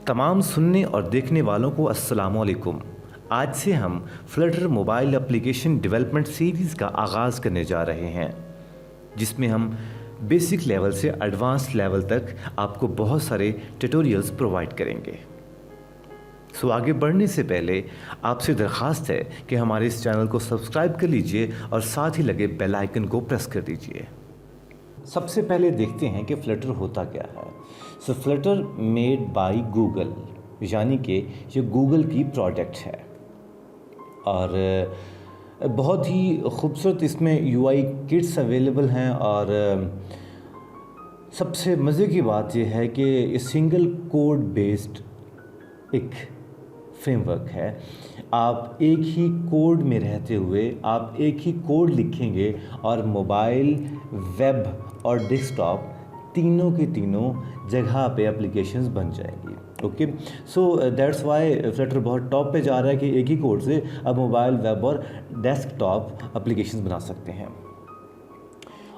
तमाम सुनने और देखने वालों को अस्सलाम वालेकुम। आज से हम Flutter mobile application development series का आगाज़ करने जा रहे हैं, जिसमें हम बेसिक लेवल से एडवांस लेवल तक आपको बहुत सारे ट्यूटोरियल्स प्रोवाइड करेंगे। आगे बढ़ने से पहले आपसे दरख्वास्त है कि हमारे इस चैनल को सब्सक्राइब कर लीजिए और साथ ही लगे बेल आइकन को प्रेस कर दीजिए। सबसे पहले देखते हैं कि फ्लटर होता क्या है। फ्लटर मेड बाय गूगल, यानी कि ये गूगल की प्रोडक्ट है और बहुत ही खूबसूरत इसमें यूआई किट्स अवेलेबल हैं। और सबसे मज़े की बात यह है कि ये सिंगल कोड बेस्ड एक फ्रेमवर्क है। आप एक ही कोड में रहते हुए आप एक ही कोड लिखेंगे और मोबाइल, वेब और डेस्कटॉप तीनों की तीनों जगह पे एप्लीकेशंस बन जाएंगी। Okay, so that's why Flutter बहुत टॉप पे जा रहा है कि एक ही कोड से अब मोबाइल, वेब और डेस्कटॉप एप्लीकेशंस बना सकते हैं।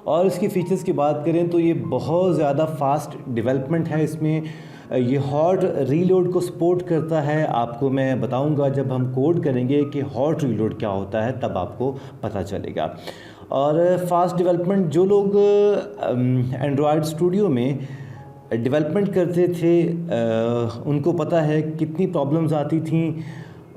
और इसकी फ़ीचर्स की बात करें तो ये बहुत ज़्यादा फास्ट डेवलपमेंट है। इसमें ये हॉट रीलोड को सपोर्ट करता है। आपको मैं बताऊंगा जब हम कोड करेंगे कि हॉट रीलोड क्या होता है, तब आपको पता चलेगा। और फास्ट डेवलपमेंट, जो लोग एंड्रॉयड स्टूडियो में डेवलपमेंट करते थे उनको पता है कितनी प्रॉब्लम्स आती थी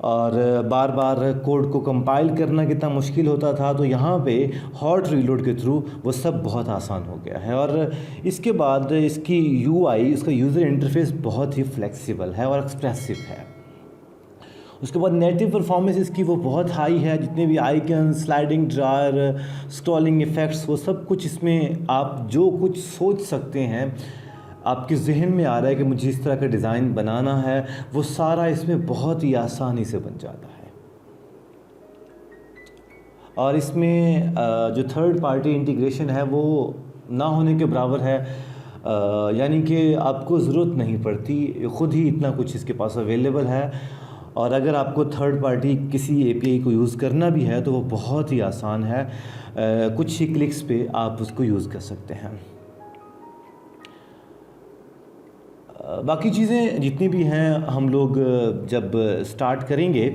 और बार बार कोड को कंपाइल करना कितना मुश्किल होता था। तो यहाँ पे हॉट रीलोड के थ्रू वो सब बहुत आसान हो गया है। और इसके बाद इसकी यूआई, इसका यूज़र इंटरफेस बहुत ही फ्लेक्सिबल है और एक्सप्रेसिव है। उसके बाद नेटिव परफॉर्मेंस इसकी वो बहुत हाई है। जितने भी icon, sliding dryer, scrolling effects, वो सब कुछ इसमें आप जो कुछ सोच सकते हैं, आपके जहन में आ रहा है कि मुझे इस तरह का डिज़ाइन बनाना है, वो सारा इसमें बहुत ही आसानी से बन जाता है। और इसमें जो थर्ड पार्टी इंटीग्रेशन है वो ना होने के बराबर है, यानी कि आपको ज़रूरत नहीं पड़ती, ख़ुद ही इतना कुछ इसके पास अवेलेबल है। और अगर आपको थर्ड पार्टी किसी एपीआई को यूज़ करना भी है तो वो बहुत ही आसान है, कुछ ही क्लिक्स पे आप उसको यूज़ कर सकते हैं। बाकी चीज़ें जितनी भी हैं हम लोग जब स्टार्ट करेंगे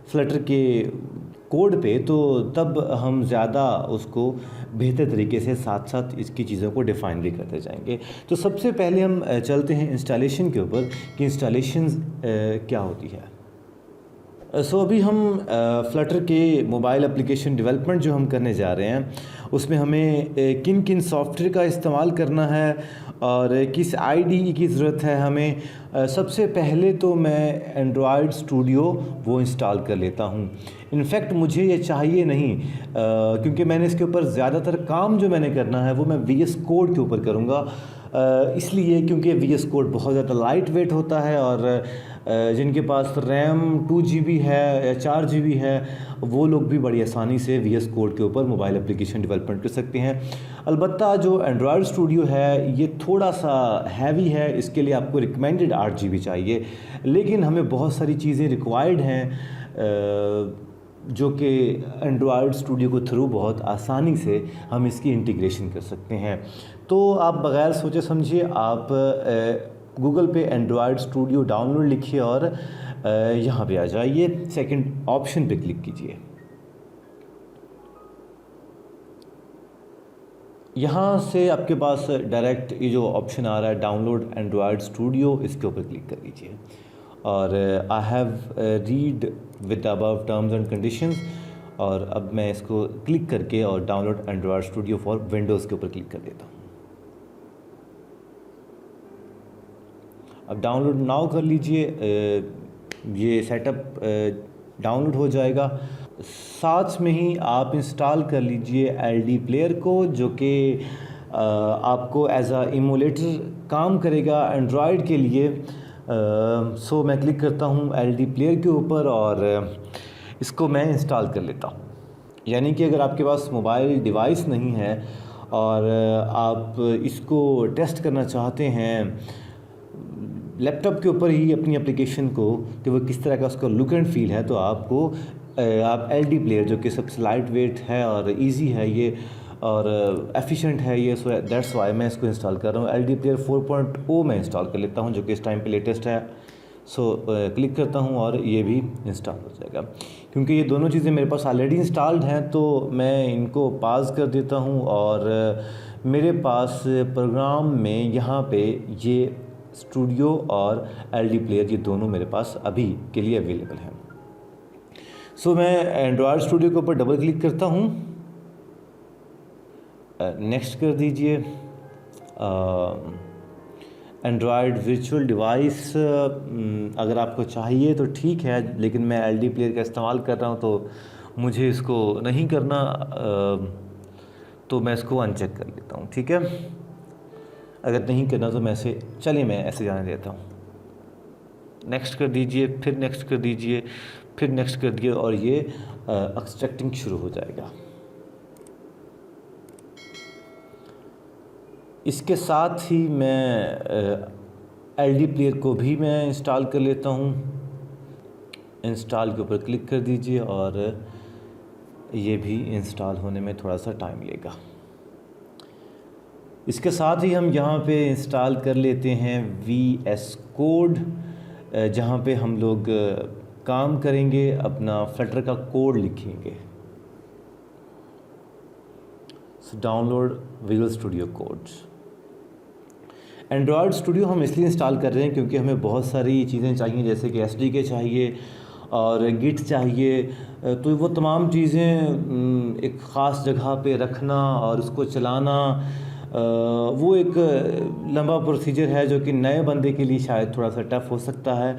फ्लटर के कोड पे, तो तब हम ज़्यादा उसको बेहतर तरीके से साथ साथ इसकी चीज़ों को डिफ़ाइन भी करते जाएंगे। तो सबसे पहले हम चलते हैं इंस्टॉलेशन के ऊपर कि इंस्टॉलेशन क्या होती है। अभी हम फ्लटर के मोबाइल एप्लीकेशन डेवलपमेंट जो हम करने जा रहे हैं उसमें हमें किन किन सॉफ्टवेयर का इस्तेमाल करना है और किस आईडीई की ज़रूरत है हमें। सबसे पहले तो मैं एंड्रॉयड स्टूडियो वो इंस्टॉल कर लेता हूँ। इनफैक्ट मुझे ये चाहिए नहीं, क्योंकि मैंने इसके ऊपर ज़्यादातर काम जो मैंने करना है वो मैं VS कोड के ऊपर करूँगा। इसलिए क्योंकि VS कोड बहुत ज़्यादा लाइट वेट होता है और जिनके पास रैम 2 GB है या 4 GB है वो लोग भी बड़ी आसानी से VS कोड के ऊपर मोबाइल एप्लीकेशन डेवलपमेंट कर सकते हैं। अलबत्ता जो एंड्रॉयड स्टूडियो है ये थोड़ा सा हैवी है, इसके लिए आपको रिकमेंडेड 8 GB चाहिए। लेकिन हमें बहुत सारी चीज़ें रिक्वायर्ड हैं जो कि एंड्रॉयड स्टूडियो के थ्रू बहुत आसानी से हम इसकी इंटीग्रेशन कर सकते हैं। तो आप बग़ैर सोचे समझे आप गूगल पे एंड्रॉयड स्टूडियो डाउनलोड लिखिए और यहाँ पे आ जाइए, सेकंड ऑप्शन पे क्लिक कीजिए। यहाँ से आपके पास डायरेक्ट ये जो ऑप्शन आ रहा है डाउनलोड एंड्रॉयड स्टूडियो, इसके ऊपर क्लिक कर लीजिए और I have read with above terms and conditions. और अब मैं इसको क्लिक करके और download Android studio for Windows के ऊपर क्लिक कर देता हूँ। अब डाउनलोड नाउ कर लीजिए, ये सेटअप डाउनलोड हो जाएगा। साथ में ही आप इंस्टॉल कर लीजिए LD प्लेयर को, जो कि आपको एज आ इमोलेटर काम करेगा एंड्रॉयड के लिए। मैं क्लिक करता हूँ LD प्लेयर के ऊपर और इसको मैं इंस्टॉल कर लेता हूँ। यानी कि अगर आपके पास मोबाइल डिवाइस नहीं है और आप इसको टेस्ट करना चाहते हैं लैपटॉप के ऊपर ही अपनी एप्लीकेशन को कि वो किस तरह का उसका लुक एंड फील है, तो आप LD प्लेयर जो कि सबसे लाइट वेट है और इजी है ये और एफिशिएंट है ये, दैट्स वाई मैं इसको इंस्टॉल कर रहा हूँ। LD प्लेयर 4.0 मैं इंस्टॉल कर लेता हूँ जो कि इस टाइम पे लेटेस्ट है। क्लिक करता हूँ और ये भी इंस्टॉल हो जाएगा। क्योंकि ये दोनों चीज़ें मेरे पास ऑलरेडी इंस्टॉल्ड हैं तो मैं इनको पास कर देता हूँ और मेरे पास प्रोग्राम में यहाँ पे ये स्टूडियो और एलडी प्लेयर ये दोनों मेरे पास अभी के लिए अवेलेबल हैं। मैं एंड्रॉयड स्टूडियो के ऊपर डबल क्लिक करता हूँ, नेक्स्ट कर दीजिए। एंड्रॉयड वर्चुअल डिवाइस अगर आपको चाहिए तो ठीक है, लेकिन मैं एलडी प्लेयर का इस्तेमाल कर रहा हूँ तो मुझे इसको नहीं करना, तो मैं इसको अनचेक कर लेता हूँ, ठीक है। अगर नहीं करना तो मैं ऐसे जाने देता हूँ। नेक्स्ट कर दीजिए, फिर नेक्स्ट कर दीजिए, फिर नेक्स्ट कर दिए और ये एक्सट्रैक्टिंग शुरू हो जाएगा। इसके साथ ही मैं एलडी प्लेयर को भी मैं इंस्टॉल कर लेता हूँ। इंस्टॉल के ऊपर क्लिक कर दीजिए और ये भी इंस्टॉल होने में थोड़ा सा टाइम लेगा। इसके साथ ही हम यहाँ पे इंस्टॉल कर लेते हैं VS कोड, जहाँ पे हम लोग काम करेंगे, अपना फ्लटर का कोड लिखेंगे। Download visual Studio code. Android studio हम इसलिए इंस्टॉल कर रहे हैं क्योंकि हमें बहुत सारी चीज़ें चाहिए, जैसे कि SDK चाहिए और गिट चाहिए। तो वो तमाम चीज़ें एक ख़ास जगह पे रखना और उसको चलाना, वो एक लंबा प्रोसीजर है जो कि नए बंदे के लिए शायद थोड़ा सा टफ़ हो सकता है।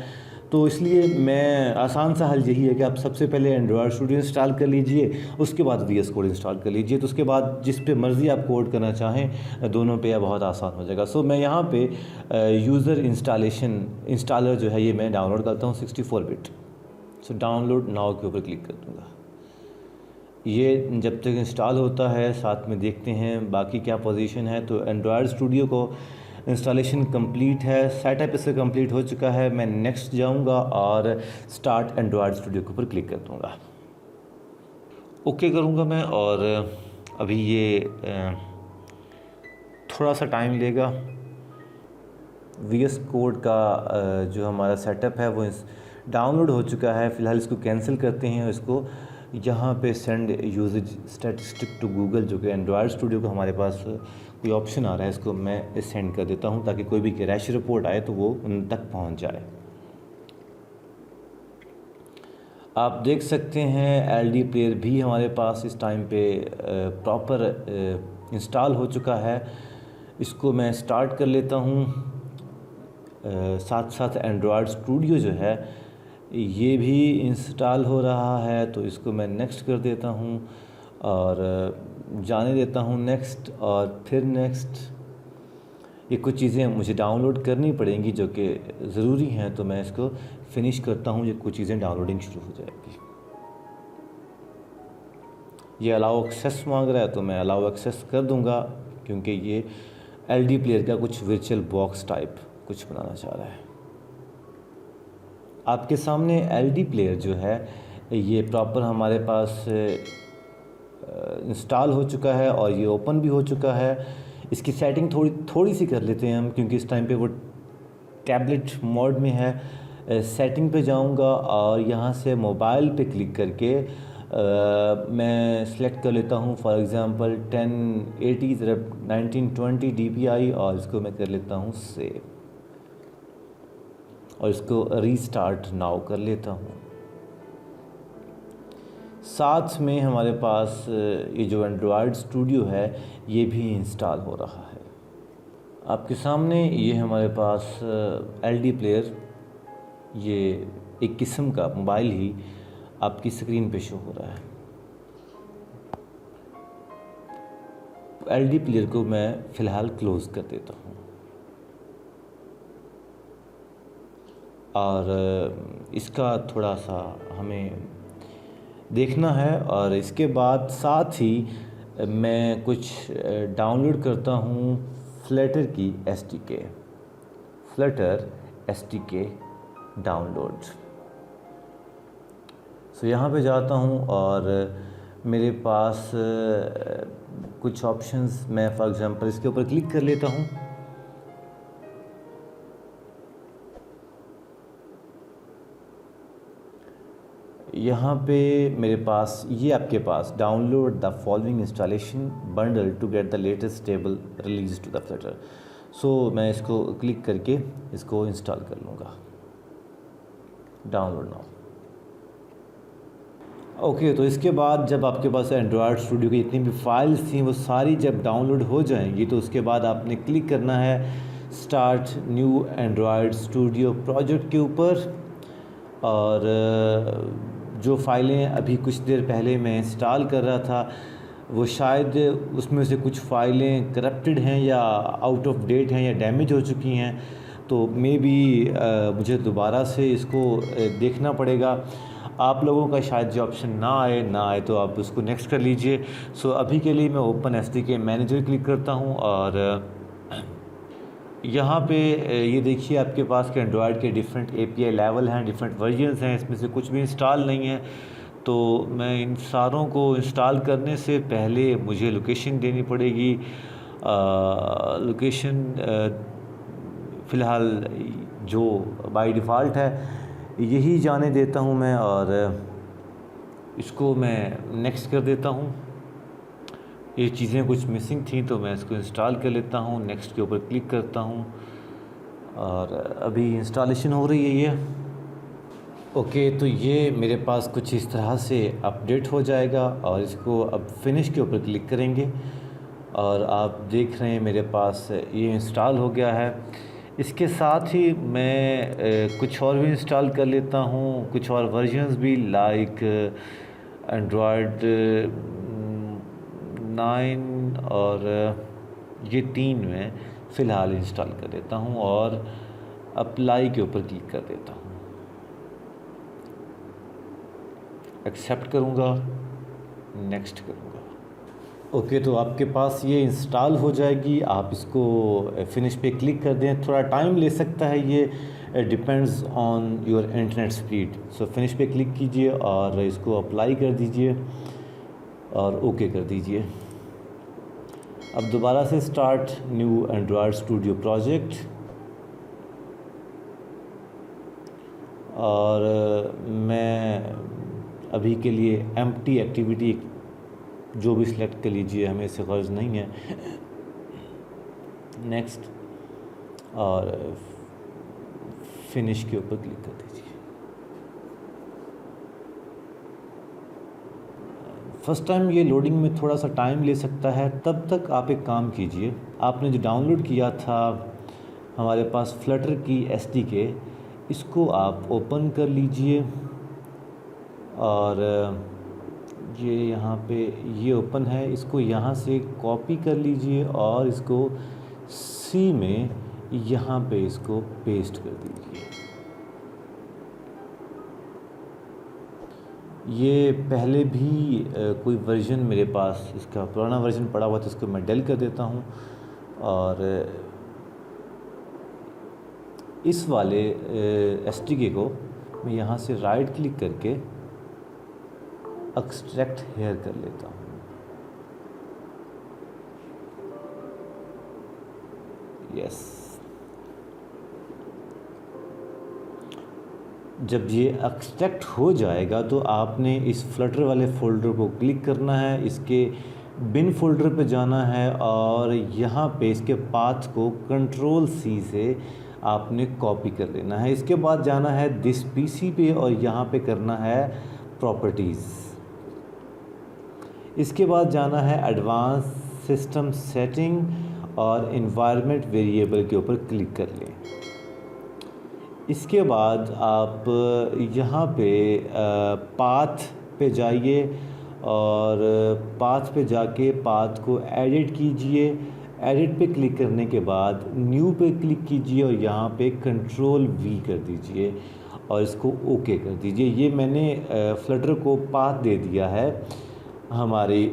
तो इसलिए मैं आसान सा हल यही है कि आप सबसे पहले एंड्रॉयड स्टूडियो इंस्टॉल कर लीजिए, उसके बाद VS कोड इंस्टॉल कर लीजिए। तो उसके बाद जिस पे मर्ज़ी आप कोड करना चाहें दोनों पे बहुत आसान हो जाएगा। मैं यहाँ पे यूज़र इंस्टॉलर जो है ये मैं डाउनलोड करता हूँ 64 बिट। डाउनलोड नाउ के ऊपर क्लिक कर दूँगा। ये जब तक इंस्टॉल होता है साथ में देखते हैं बाकी क्या पोजीशन है। तो एंड्रॉयड स्टूडियो को इंस्टॉलेशन कंप्लीट है, सेटअप इससे कंप्लीट हो चुका है। मैं नेक्स्ट जाऊंगा और स्टार्ट एंड्रॉयड स्टूडियो के ऊपर क्लिक कर दूंगा, ओके करूंगा मैं। और अभी ये थोड़ा सा टाइम लेगा। VS कोड का जो हमारा सेटअप है वो डाउनलोड हो चुका है। फ़िलहाल इसको कैंसिल करते हैं। इसको यहाँ पे send usages statistic to Google, जो कि एंड्रॉयड स्टूडियो को हमारे पास कोई ऑप्शन आ रहा है, इसको मैं सेंड कर देता हूँ ताकि कोई भी क्रैश रिपोर्ट आए तो वो उन तक पहुँच जाए। आप देख सकते हैं एलडी प्लेयर भी हमारे पास इस टाइम पे प्रॉपर इंस्टॉल हो चुका है। इसको मैं स्टार्ट कर लेता हूँ। साथ साथ एंड्रॉयड स्टूडियो जो है ये भी इंस्टॉल हो रहा है, तो इसको मैं नेक्स्ट कर देता हूँ और जाने देता हूँ नेक्स्ट और फिर नेक्स्ट। ये कुछ चीज़ें मुझे डाउनलोड करनी पड़ेंगी जो कि ज़रूरी हैं, तो मैं इसको फिनिश करता हूँ। ये कुछ चीज़ें डाउनलोडिंग शुरू हो जाएगी। ये अलाउ एक्सेस मांग रहा है तो मैं अलाउ एक्सेस कर दूँगा, क्योंकि ये एलडी प्लेयर का कुछ वर्चुअल बॉक्स टाइप कुछ बनाना चाह रहा है। आपके सामने एलडी प्लेयर जो है ये प्रॉपर हमारे पास इंस्टॉल हो चुका है और ये ओपन भी हो चुका है। इसकी सेटिंग थोड़ी सी कर लेते हैं हम, क्योंकि इस टाइम पे वो टैबलेट मोड में है। सेटिंग पे जाऊंगा और यहाँ से मोबाइल पे क्लिक करके मैं सिलेक्ट कर लेता हूँ फॉर एग्ज़ाम्पल 1080x1920 DPI और इसको मैं कर लेता हूँ सेव और इसको रीस्टार्ट नाउ कर लेता हूँ। साथ में हमारे पास ये जो एंड्रॉयड स्टूडियो है ये भी इंस्टॉल हो रहा है। आपके सामने ये हमारे पास एलडी प्लेयर, ये एक किस्म का मोबाइल ही आपकी स्क्रीन पे शो हो रहा है। एलडी प्लेयर को मैं फ़िलहाल क्लोज़ कर देता हूँ और इसका थोड़ा सा हमें देखना है। और इसके बाद साथ ही मैं कुछ डाउनलोड करता हूँ फ्लटर की SDK, फ्लटर SDK डाउनलोड। यहाँ पे जाता हूँ और मेरे पास कुछ ऑप्शंस, मैं फॉर एग्ज़ाम्पल इसके ऊपर क्लिक कर लेता हूँ। यहाँ पे मेरे पास ये आपके पास download the following installation bundle to get the latest stable release to the Flutter. So मैं इसको क्लिक करके इसको इंस्टॉल कर लूँगा। Download now. ओके, तो इसके बाद जब आपके पास एंड्रॉयड स्टूडियो की जितनी भी फाइल्स थी वो सारी जब डाउनलोड हो जाएंगी तो उसके बाद आपने क्लिक करना है start new Android studio project के ऊपर। और जो फ़ाइलें अभी कुछ देर पहले मैं इंस्टॉल कर रहा था वो शायद उसमें से कुछ फ़ाइलें करप्टेड हैं या आउट ऑफ डेट हैं या डैमेज हो चुकी हैं, तो मे बी मुझे दोबारा से इसको देखना पड़ेगा। आप लोगों का शायद जो ऑप्शन ना आए तो आप उसको नेक्स्ट कर लीजिए। सो अभी के लिए मैं ओपन एसडीके मैनेजर क्लिक करता हूँ और यहाँ पे ये देखिए आपके पास के एंड्रॉयड के डिफरेंट एपीआई लेवल हैं, डिफरेंट वर्जन्स हैं, इसमें से कुछ भी इंस्टॉल नहीं है। तो मैं इन सारों को इंस्टॉल करने से पहले मुझे लोकेशन देनी पड़ेगी। लोकेशन फ़िलहाल जो बाय डिफ़ॉल्ट है यही जाने देता हूँ मैं और इसको मैं नेक्स्ट कर देता हूँ। ये चीज़ें कुछ मिसिंग थी तो मैं इसको इंस्टॉल कर लेता हूँ, नेक्स्ट के ऊपर क्लिक करता हूँ और अभी इंस्टॉलेशन हो रही है ये। ओके, तो ये मेरे पास कुछ इस तरह से अपडेट हो जाएगा और इसको अब फिनिश के ऊपर क्लिक करेंगे और आप देख रहे हैं मेरे पास ये इंस्टॉल हो गया है। इसके साथ ही मैं कुछ और भी इंस्टॉल कर लेता हूँ, कुछ और वर्जन्स भी, लाइक एंड्रॉयड 9 और ये 3 में फ़िलहाल इंस्टॉल कर देता हूँ और अप्लाई के ऊपर क्लिक कर देता हूँ, एक्सेप्ट करूँगा, नेक्स्ट करूँगा। ओके, तो आपके पास ये इंस्टॉल हो जाएगी। आप इसको फिनिश पे क्लिक कर दें, थोड़ा टाइम ले सकता है ये, depends on your internet speed. So finish पे क्लिक कीजिए और इसको अप्लाई कर दीजिए और ओके कर दीजिए। अब दोबारा से start new Android studio project और मैं अभी के लिए एम्प्टी एक्टिविटी जो भी सिलेक्ट कर लीजिए, हमें इससे गर्ज नहीं है। नेक्स्ट और फिनिश के ऊपर क्लिक कर दीजिए। फर्स्ट टाइम ये लोडिंग में थोड़ा सा टाइम ले सकता है, तब तक आप एक काम कीजिए, आपने जो डाउनलोड किया था हमारे पास फ्लटर की एसडीके, इसको आप ओपन कर लीजिए और ये यहाँ पे ये ओपन है, इसको यहाँ से कॉपी कर लीजिए और इसको सी में यहाँ पे इसको पेस्ट कर दीजिए। ये पहले भी कोई वर्जन मेरे पास इसका पुराना वर्जन पड़ा हुआ था, इसको मैं डेल कर देता हूँ और इस वाले एसडीके को मैं यहाँ से राइट क्लिक करके एक्सट्रैक्ट हेयर कर लेता हूँ। यस, जब ये एक्सट्रैक्ट हो जाएगा तो आपने इस फ्लटर वाले फ़ोल्डर को क्लिक करना है, इसके बिन फोल्डर पे जाना है और यहाँ पे इसके पाथ को कंट्रोल सी से आपने कॉपी कर लेना है। इसके बाद जाना है दिस पीसी पे और यहाँ पे करना है प्रॉपर्टीज़। इसके बाद जाना है एडवांस सिस्टम सेटिंग और इन्वायरमेंट वेरिएबल के ऊपर क्लिक कर लें। इसके बाद आप यहाँ पे पाथ पे जाइए और पाथ पे जाके पाथ को एडिट कीजिए। एडिट पे क्लिक करने के बाद न्यू पे क्लिक कीजिए और यहाँ पे कंट्रोल वी कर दीजिए और इसको ओके कर दीजिए। ये मैंने फ्लटर को पाथ दे दिया है हमारी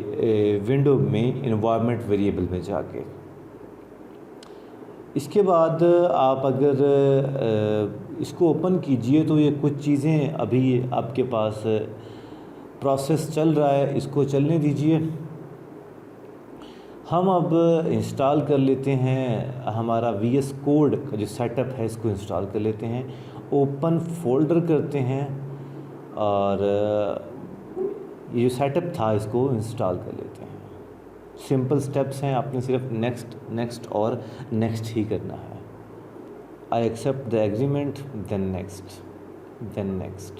विंडो में इन्वायरमेंट वेरिएबल में जाके। इसके बाद आप अगर इसको ओपन कीजिए तो ये कुछ चीज़ें अभी आपके पास प्रोसेस चल रहा है, इसको चलने दीजिए। हम अब इंस्टॉल कर लेते हैं हमारा VS कोड का जो सेटअप है, इसको इंस्टॉल कर लेते हैं। ओपन फोल्डर करते हैं और ये जो सेटअप था इसको इंस्टॉल कर लेते हैं। सिंपल स्टेप्स हैं, आपने सिर्फ नेक्स्ट नेक्स्ट और नेक्स्ट ही करना है। I accept the agreement, then next, then next,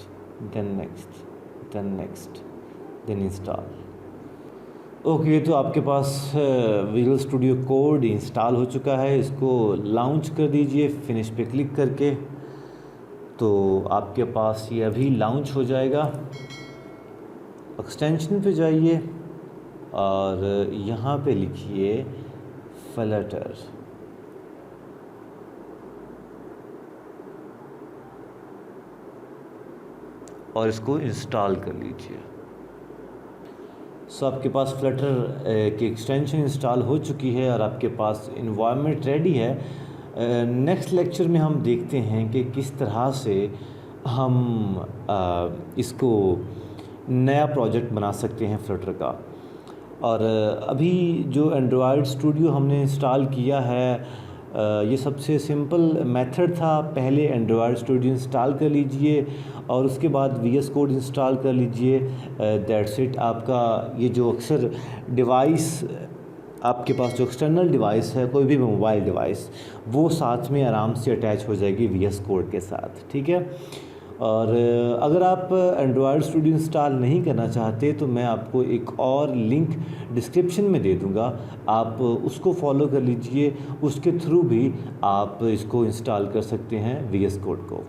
then next, then next, then install. Okay, तो आपके पास विजुअल स्टूडियो कोड इंस्टॉल हो चुका है। इसको लॉन्च कर दीजिए फिनिश पे क्लिक करके, तो आपके पास ये अभी लॉन्च हो जाएगा। एक्सटेंशन पे जाइए और यहाँ पे लिखिए फ्लटर, और इसको इंस्टॉल कर लीजिए। सो आपके पास फ्लटर की एक्सटेंशन इंस्टॉल हो चुकी है और आपके पास इन्वायरमेंट रेडी है। नेक्स्ट लेक्चर में हम देखते हैं कि किस तरह से हम इसको नया प्रोजेक्ट बना सकते हैं फ्लटर का। और अभी जो एंड्रॉयड स्टूडियो हमने इंस्टॉल किया है, ये सबसे सिंपल मेथड था। पहले एंड्रॉयड स्टूडियो इंस्टॉल कर लीजिए और उसके बाद VS कोड इंस्टॉल कर लीजिए। That's it. आपका ये जो अक्सर डिवाइस, आपके पास जो एक्सटर्नल डिवाइस है, कोई भी मोबाइल डिवाइस, वो साथ में आराम से अटैच हो जाएगी VS कोड के साथ, ठीक है। और अगर आप एंड्रॉयड स्टूडियो इंस्टॉल नहीं करना चाहते तो मैं आपको एक और लिंक डिस्क्रिप्शन में दे दूंगा, आप उसको फॉलो कर लीजिए। उसके थ्रू भी आप इसको इंस्टॉल कर सकते हैं VS कोड को।